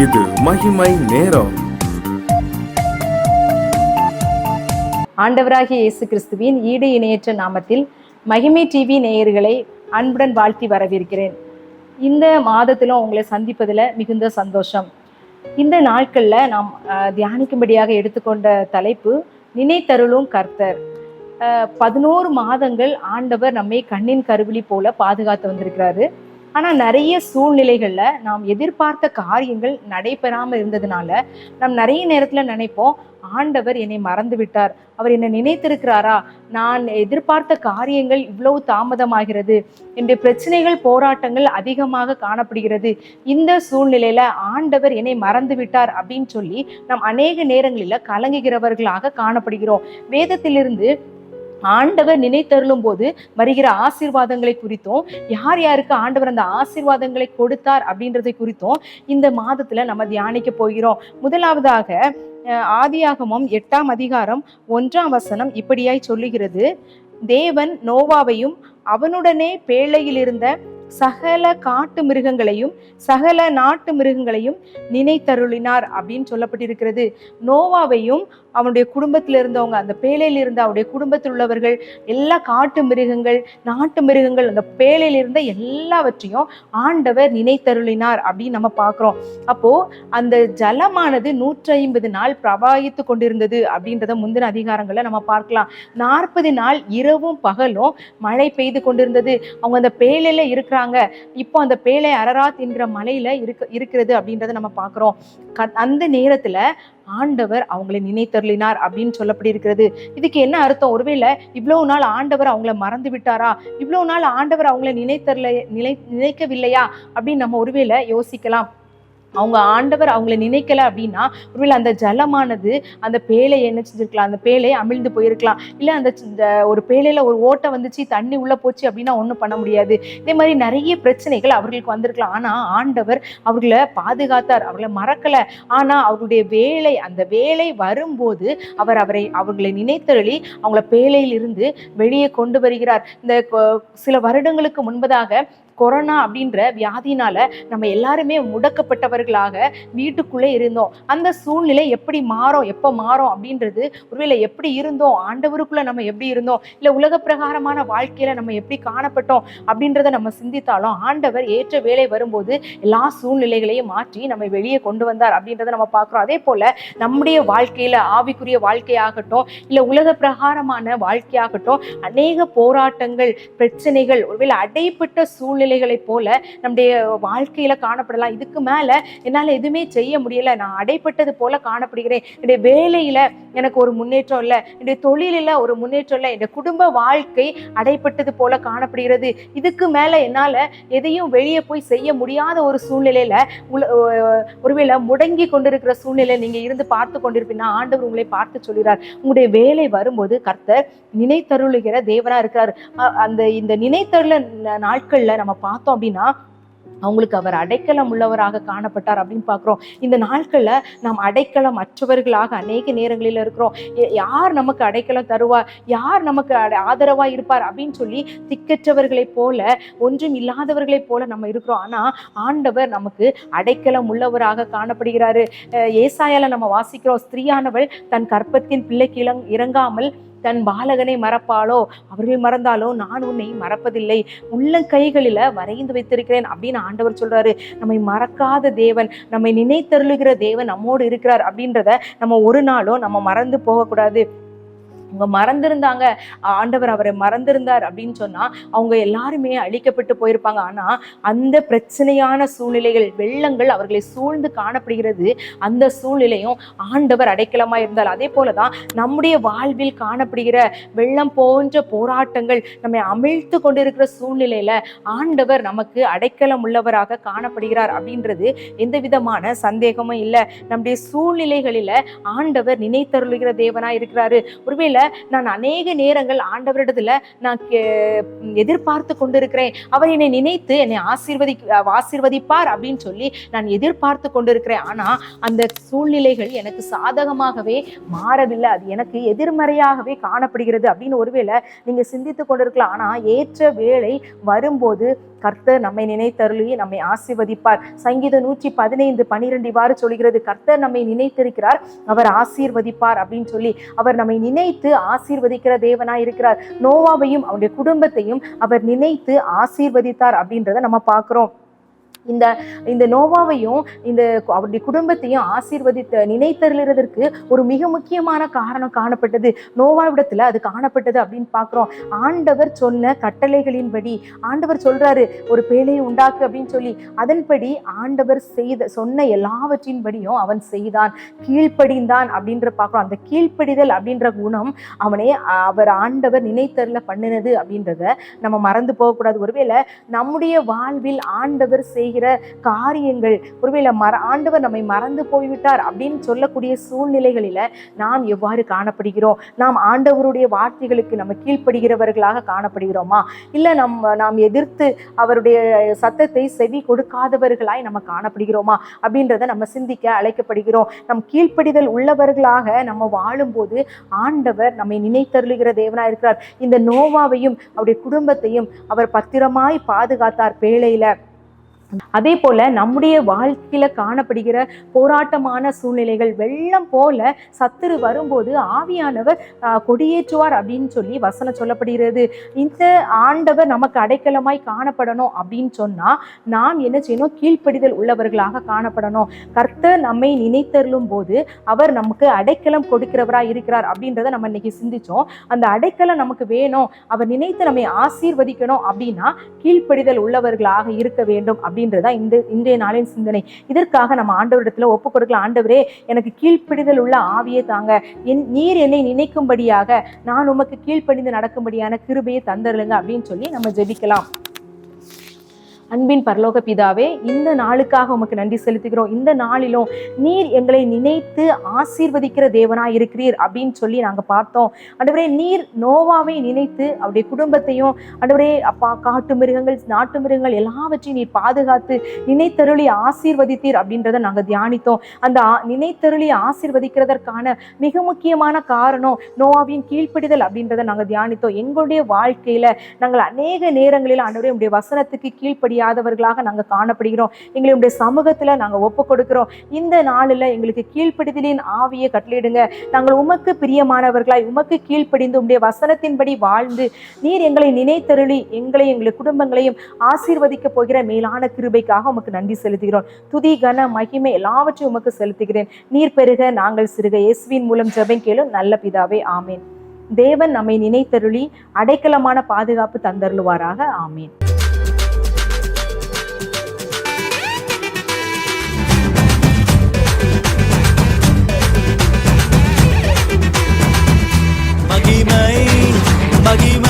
இது மகிமை நேரம். ஆண்டவராகிய இயேசு கிறிஸ்துவின் ஈடு இணையற்ற நாமத்தில் மகிமை டிவி நேயர்களை அன்புடன் வாழ்த்தி வரவேற்கிறேன். இந்த மாதத்திலும் உங்களை சந்திப்பதில் மிகுந்த சந்தோஷம். இந்த நாட்களில் நாம் தியானிக்கும்படியாக எடுத்துக்கொண்ட தலைப்பு நினைத்தருளும் கர்த்தர். 11 மாதங்கள் ஆண்டவர் நம்மை கண்ணின் கருவிழி போல பாதுகாத்து வந்திருக்கிறாரு. ஆனால் நிறைய சூழ்நிலைகளில் நாம் எதிர்பார்த்த காரியங்கள் நடைபெறாமல் இருந்ததுனால நாம் நிறைய நேரத்தில் நினைப்போம், ஆண்டவர் என்னை மறந்து விட்டார், அவர் என்னை நினைத்திருக்கிறாரா, நான் எதிர்பார்த்த காரியங்கள் இவ்வளவு தாமதமாகிறது, என்னுடைய பிரச்சனைகள் போராட்டங்கள் அதிகமாக காணப்படுகிறது, இந்த சூழ்நிலையில ஆண்டவர் என்னை மறந்து விட்டார் அப்படின்னு சொல்லி நாம் அநேக நேரங்களில் கலங்குகிறவர்களாக காணப்படுகிறோம். வேதத்திலிருந்து ஆண்டவர் நினைத்தருளும் போது வருகிற ஆசீர்வாதங்களை குறித்தும், யார் யாருக்கு ஆண்டவர் அந்த ஆசீர்வாதங்களை கொடுத்தார் அப்படின்றதை குறித்தும் இந்த மாதத்துல நம்ம தியானிக்க போகிறோம். முதலாவதாக ஆதியாகமம் 8ஆம் அதிகாரம் 1ஆம் வசனம் இப்படியாய் சொல்லுகிறது: தேவன் நோவாவையும் அவனுடனே பேழையில் இருந்த சகல காட்டு மிருகங்களையும் சகல நாட்டு மிருகங்களையும் நினைத்தருளினார் அப்படின்னு சொல்லப்பட்டிருக்கிறது. நோவாவையும் அவனுடைய குடும்பத்தில் இருந்தவங்க, அந்த பேழையில் இருந்த அவருடைய குடும்பத்தில் உள்ளவர்கள், எல்லா காட்டு மிருகங்கள் நாட்டு மிருகங்கள், அந்த பேழையில் இருந்த எல்லாவற்றையும் ஆண்டவர் நினைத்தருளினார் அப்படின்னு நம்ம பார்க்கிறோம். அப்போ அந்த ஜலமானது 150 நாள் பிரவாகித்து கொண்டிருந்தது அப்படின்றத முந்தின அதிகாரங்களை நம்ம பார்க்கலாம். 40 நாள் இரவும் பகலும் மழை பெய்து கொண்டிருந்தது. அவங்க அந்த பேழையில இருக்கிறாங்க. இப்போ அந்த பேழை அரராத் என்கிற மலையில இருக்கிறது அப்படின்றத நம்ம பார்க்கிறோம். அந்த நேரத்துல ஆண்டவர் அவங்களை நினைத்தருளினார் அப்படின்னு சொல்லப்படி இருக்கிறது. இதுக்கு என்ன அர்த்தம்? ஒருவேளை இவ்வளவு நாள் ஆண்டவர் அவங்கள மறந்து விட்டாரா, இவ்வளவு நாள் ஆண்டவர் அவங்கள நினைக்கவில்லையா அப்படின்னு நம்ம ஒருவேளை யோசிக்கலாம். அவங்க ஆண்டவர் அவங்கள நினைக்கல அப்படின்னா ஒருவேளை அந்த ஜலமானது அந்த பேழை என்ன செஞ்சிருக்கலாம், அந்த பேழை அமிழ்ந்து போயிருக்கலாம். இல்லை அந்த ஒரு பேழையில ஒரு ஓட்டை வந்துச்சு, தண்ணி உள்ள போச்சு அப்படின்னா ஒன்றும் பண்ண முடியாது. இதே மாதிரி நிறைய பிரச்சனைகள் அவர்களுக்கு வந்திருக்கலாம். ஆனா ஆண்டவர் அவர்களை பாதுகாத்தார், அவர்களை மறக்கல. ஆனா அவர்களுடைய வேலை, அந்த வேலை வரும்போது அவர்களை நினைத்தருளி அவங்கள பேழையில் இருந்து வெளியே கொண்டு வருகிறார். இந்த சில வருடங்களுக்கு முன்பதாக கொரோனா அப்படின்ற வியாதினால நம்ம எல்லாருமே முடக்கப்பட்டவர்களாக வீட்டுக்குள்ளே இருந்தோம். அந்த சூழ்நிலை எப்படி மாறும், எப்போ மாறும் அப்படின்றது, ஒருவேளை எப்படி இருந்தோம், ஆண்டவருக்குள்ள நம்ம எப்படி இருந்தோம், இல்லை உலக பிரகாரமான வாழ்க்கையில நம்ம எப்படி காணப்பட்டோம் அப்படின்றத நம்ம சிந்தித்தாலும் ஆண்டவர் ஏற்ற வேலை வரும்போது எல்லா சூழ்நிலைகளையும் மாற்றி நம்ம வெளியே கொண்டு வந்தார் அப்படின்றத நம்ம பார்க்குறோம். அதே போல நம்முடைய வாழ்க்கையில ஆவிக்குரிய வாழ்க்கையாகட்டும், இல்லை உலக பிரகாரமான வாழ்க்கையாகட்டும், அநேக போராட்டங்கள், பிரச்சனைகள், ஒருவேளை அடைப்பட்ட சூழ்நிலைகளை போல நம்முடைய வாழ்க்கையில காணப்படலாம். இதுக்கு மேல என்னால எதுவுமே செய்ய முடியல, நான் அடைப்பட்டது போல காணப்படுகிறேன், என்னுடைய வேலையில எனக்கு ஒரு முன்னேற்றம் இல்லை, என்னுடைய தொழிலில் ஒரு முன்னேற்றம் இல்லை, என்னுடைய குடும்ப வாழ்க்கை அடைப்பட்டது போல காணப்படுகிறது, இதுக்கு மேல என்னால எதையும் வெளியே போய் செய்ய முடியாத ஒரு சூழ்நிலையில ஒருவேளை முடங்கி கொண்டிருக்கிற சூழ்நிலை நீங்க இருந்து பார்த்து கொண்டிருப்பீங்கன்னா ஆண்டவர் உங்களை பார்த்து சொல்கிறார், உங்களுடைய வேலை வரும்போது கர்த்தர் நினைத்தருளுகிற தேவனா இருக்கிறார். இந்த நினைத்தருள நாட்கள்ல நம்ம பார்த்தோம் அப்படின்னா அவங்களுக்கு அவர் அடைக்கலம் உள்ளவராக காணப்பட்டார் அப்படின்னு பார்க்குறோம். இந்த நாட்கள்ல நாம் அடைக்கலம் அற்றவர்களாக அநேக நேரங்களில் இருக்கிறோம். யார் நமக்கு அடைக்கலம் தருவார், யார் நமக்கு ஆதரவா இருப்பார் அப்படின்னு சொல்லி திக்கற்றவர்களைப் போல, ஒன்றும் இல்லாதவர்களைப் போல நம்ம இருக்கிறோம். ஆனா ஆண்டவர் நமக்கு அடைக்கலம் உள்ளவராக காணப்படுகிறாரு. ஏசாயால நம்ம வாசிக்கிறோம், ஸ்திரீயானவள் தன் கற்பத்தின் பிள்ளைக்கு இறங்காமல் தன் பாலகனை மறப்பாளோ, அவர்கள் மறந்தாலோ நான் உன்னை மறப்பதில்லை, உள்ளங்கைகளில வரைந்து வைத்திருக்கிறேன் அப்படின்னு ஆண்டவர் சொல்றாரு. நம்மை மறக்காத தேவன், நம்மை நினைத்தருளுகிற தேவன் நம்மோடு இருக்கிறார் அப்படின்றத நம்ம ஒரு நாளும் நம்ம மறந்து போகக்கூடாது. அவங்க மறந்திருந்தாங்க, ஆண்டவர் அவரை மறந்திருந்தார் அப்படின்னு சொன்னா அவங்க எல்லாருமே அழிக்கப்பட்டு போயிருப்பாங்க. ஆனா அந்த பிரச்சனையான சூழ்நிலைகள், வெள்ளங்கள் அவர்களை சூழ்ந்து காணப்படுகிறது. அந்த சூழ்நிலையும் ஆண்டவர் அடைக்கலமா இருந்தார். அதே போலதான் நம்முடைய வாழ்வில் காணப்படுகிற வெள்ளம் போன்ற போராட்டங்கள், நம்மை அமிழ்த்து கொண்டிருக்கிற சூழ்நிலையில ஆண்டவர் நமக்கு அடைக்கலம் உள்ளவராக காணப்படுகிறார் அப்படின்றது எந்த விதமான சந்தேகமும் இல்லை. நம்முடைய சூழ்நிலைகளில ஆண்டவர் நினைத்தருளுகிற தேவனா இருக்கிறாரு. ஒருவேளை நான் அநேக நேரங்கள் ஆண்டவரிடத்துல நான் எதிர்பார்த்து கொண்டிருக்கிறேன். அவர் என்னை நினைத்து என்னை ஆசீர்வதிப்பார் அப்படின்னு சொல்லி நான் எதிர்பார்த்து கொண்டிருக்கிறேன். ஆனா அந்த சூழ்நிலைகள் எனக்கு சாதகமாகவே மாறவில்லை, அது எனக்கு எதிர்மறையாகவே காணப்படுகிறது அப்படின்னு ஒருவேளை நீங்க சிந்தித்து கொண்டிருக்கலாம். ஆனா ஏற்ற வேளை வரும்போது கர்த்தர் நம்மை நினைத்தருளி நம்மை ஆசீர்வதிப்பார். சங்கீதம் 115:12 இவ்வாறு சொல்கிறது, கர்த்தர் நம்மை நினைத்திருக்கிறார், அவர் ஆசீர்வதிப்பார் அப்படின்னு சொல்லி. அவர் நம்மை நினைத்து ஆசீர்வதிக்கிற தேவனாய் இருக்கிறார். நோவாவையும் அவருடைய குடும்பத்தையும் அவர் நினைத்து ஆசீர்வதித்தார் அப்படின்றத நம்ம பார்க்கிறோம். இந்த நோவாவையும் அவருடைய குடும்பத்தையும் ஆசீர்வதித்த நினைத்தருளுறதற்கு ஒரு மிக முக்கியமான காரணம் காணப்பட்டது. நோவாவிடத்துல அது காணப்பட்டது அப்படின்னு பார்க்கிறோம். ஆண்டவர் சொன்ன கட்டளைகளின்படி ஆண்டவர் சொல்றாரு ஒரு பேழையை உண்டாக்கு அப்படின்னு சொல்லி, அதன்படி ஆண்டவர் சொன்ன எல்லாவற்றின்படியும் அவன் செய்தான், கீழ்ப்படிந்தான் அப்படின்ற பார்க்கிறோம். அந்த கீழ்ப்படிதல் அப்படின்ற குணம் அவர் ஆண்டவர் நினைத்தருள பண்ணினது அப்படின்றத நம்ம மறந்து போகக்கூடாது. ஒருவேளை நம்முடைய வாழ்வில் ஆண்டவர் காரியங்கள் ஒருவேளை ஆண்டவர் நம்மை மறந்து போய்விட்டார் அப்படின்னு சொல்லக்கூடிய சூழ்நிலைகளில நாம் எவ்வாறு காணப்படுகிறோம்? நாம் ஆண்டவருடைய வார்த்தைகளுக்கு நம்ம கீழ்ப்படுகிறவர்களாக காணப்படுகிறோமா, இல்ல நாம் எதிர்த்து அவருடைய சத்தத்தை செவி கொடுக்காதவர்களாய் நம்ம காணப்படுகிறோமா அப்படின்றத நம்ம சிந்திக்க அழைக்கப்படுகிறோம். நம் கீழ்ப்படிதல் உள்ளவர்களாக நம்ம வாழும்போது ஆண்டவர் நம்மை நினைத்தருளுகிற தேவனாய் இருக்கிறார். இந்த நோவாவையும் அவருடைய குடும்பத்தையும் அவர் பத்திரமாய் பாதுகாத்தார் பேழையில. அதே போல நம்முடைய வாழ்க்கையில காணப்படுகிற போராட்டமான சூழ்நிலைகள், வெள்ளம் போல சத்துரு வரும்போது ஆவியானவர் கொடியேற்றுவார் அப்படின்னு சொல்லி வசனம் சொல்லப்படுகிறது. இந்த ஆண்டவர் நமக்கு அடைக்கலமாய் காணப்படணும் அப்படின்னு சொன்னா நாம் என்ன செய்யணும்? கீழ்ப்படிதல் உள்ளவர்களாக காணப்படணும். கர்த்தர் நம்மை நினைத்தருளும் போது அவர் நமக்கு அடைக்கலம் கொடுக்கிறவராய் இருக்கிறார் அப்படின்றத நம்ம இன்னைக்கு சிந்திச்சோம். அந்த அடைக்கலம் நமக்கு வேணும், அவர் நினைத்து நம்மை ஆசீர்வதிக்கணும் அப்படின்னா கீழ்ப்படிதல் உள்ளவர்களாக இருக்க வேண்டும் அப்படின்றதா இன்றைய நாளின் சிந்தனை. இதற்காக நம்ம ஆண்டவரிடத்துல ஒப்பு கொடுக்கலாம். ஆண்டவரே, எனக்கு கீழ்ப்படிதல் உள்ள ஆவியை தாங்க, நீர் என்னை நினைக்கும்படியாக நான் உமக்கு கீழ்ப்படிந்து நடக்கும்படியான கிருபையை தந்தருளுங்க அப்படின்னு சொல்லி நம்ம ஜெபிக்கலாம். அன்பின் பரலோக பிதாவே, இந்த நாளுக்காக உமக்கு நன்றி செலுத்துகிறோம். இந்த நாளிலும் நீர் எங்களை நினைத்து ஆசீர்வதிக்கிற தேவனாய் இருக்கிறீர் அப்படின்னு சொல்லி நாங்க பார்த்தோம். ஆண்டவரே, நீர் நோவாவை நினைத்து அவருடைய குடும்பத்தையும் ஆண்டவரே அப்பா காட்டு மிருகங்கள் நாட்டு மிருகங்கள் எல்லாவற்றையும் நீர் பாதுகாத்து நினைத்தருளி ஆசீர்வதித்தீர் அப்படின்றத நாங்க தியானித்தோம். அந்த நினைத்தருளி ஆசீர்வதிக்கிறதற்கான மிக முக்கியமான காரணம் நோவாவின் கீழ்ப்படிதல் அப்படின்றத நாங்க தியானித்தோம். எங்களுடைய வாழ்க்கையில நாங்கள் அநேக நேரங்களில் ஆண்டவரே உடைய வசனத்துக்கு கீழ்ப்படி யாதவர்களாக நாங்க காணப்படுகிறோம். எங்களுடைய சமூகத்துல நாங்க ஒப்பு கொடுக்கிறோம். இந்த நாளில் எங்களுக்கு கீழ்ப்படிதலின் ஆவியை கட்டளையிடுங்க. நாங்கள் உமக்கு பிரியமானவர்களாய் உமக்கு கீழ்ப்படிந்து உடைய வசனத்தின்படி வாழ்ந்து நீர் எங்களை நினைத்தருளி எங்களுடைய குடும்பங்களையும் ஆசீர்வதிக்க போகிற மேலான கிருபைக்காக உமக்கு நன்றி செலுத்துகிறோம். துதி கன மகிமை எல்லாவற்றையும் உமக்கு செலுத்துகிறேன். நீர் பெருக நாங்கள் சிறுக. இயேசுவின் மூலம் ஜெபம் கேளும் நல்ல பிதாவே, ஆமேன். தேவன் நம்மை நினைத்தருளி அடைக்கலமான பாதுகாப்பு தந்தருளுவாராக. ஆமேன். மகிமை